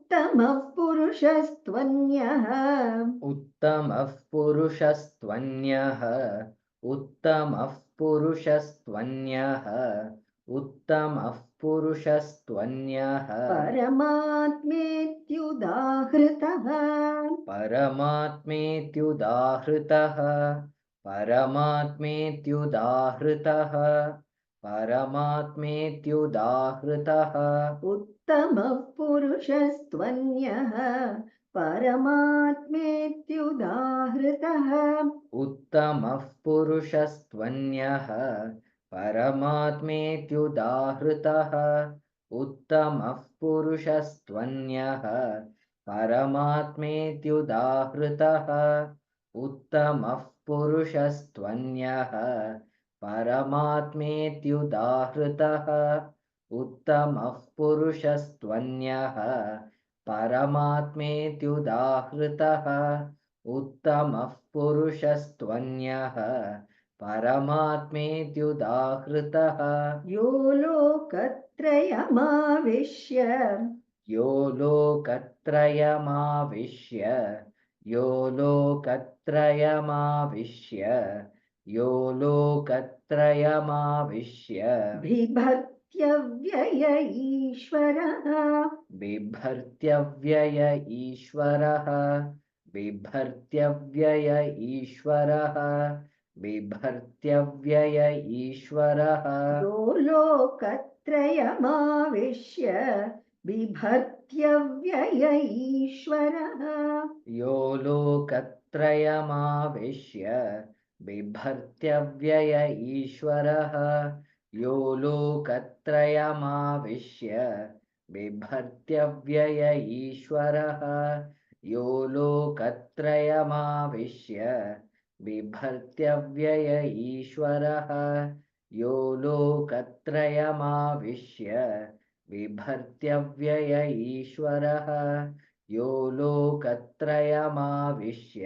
उत्तमः पुरुषस्त्वन्यः उत्तमः पुरुषस्त्वन्यः उत्तमः पुरुषस्त्वन्यः उत्तमः पुरुषस्त्वन्यः परमात्मेत्युदाहृतः परमात्मेत्युदाहृतः परमात्मेत्युदाहृतः परमात्मेत्युदाहृतः उत्तमः पुरुषस्त्वन्यः परमात्मेत्युदाहृतः उत्तमः पुरुषस्त्वन्यः परमात्मेत्युदाहृतः उत्तमः पुरुषस्त्वन्यः परमात्मेत्युदाहृतः उत्तमः पुरुषस्त्वन्यः परमात्मेत्युदाहृतः उत्तमः पुरुषस्त्वन्यः परमात्मेत्युदाहृतः उत्तमः पुरुषस्त्वन्यः परमात्मेत्युदाहृतः यो लोकत्रयमाविश्य यो लोकत्रयमाविश्य यो लोकत्रयमाविश्य यो लोकत्रयमाविश्य बिभर्त्यव्यय ईश्वरः बिभर्त्यव्यय ईश्वरः बिभर्त्यव्यय ईश्वरः बिभर्त्यव्यय ईश्वरः यो लोकत्रयमाविश्य बिभर्त्यव्यय ईश्वरः यो लोकत्रयमाविश्य बिभर्त्यव्यय ईश्वरः यो लोकत्रयमाविश्य बिभर्त्यव्यय ईश्वरः यो लोकत्रयमाविश्य बिभर्त्यव्यय ईश्वरः यो लोकत्रयमाविश्य बिभर्त्यव्यय ईश्वरः यो लोकत्रयमाविश्य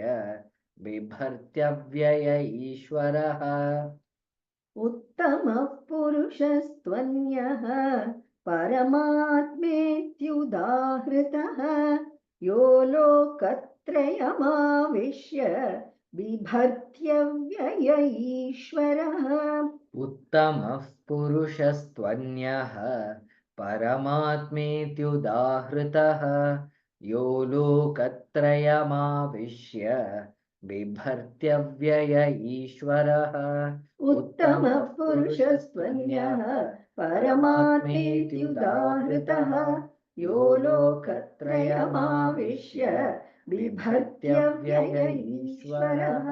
बिभर्त्यव्यय ईश्वरः उत्तमः पुरुषस्त्वन्यः परमात्मेत्युदाहृतः यो लोकत्रयमाविश्य बिभर्त्यव्यय ईश्वरः उत्तमः पुरुषस्त्वन्यः परमात्मेत्युदाहृतः यो लोकत्रयमाविश्य बिभर्त्यव्यय ईश्वरः उत्तमः पुरुषस्त्वन्यः परमात्मेत्युदाहृतः यो लोकत्रयमाविश्य बिभर्त्यव्यय ईश्वरः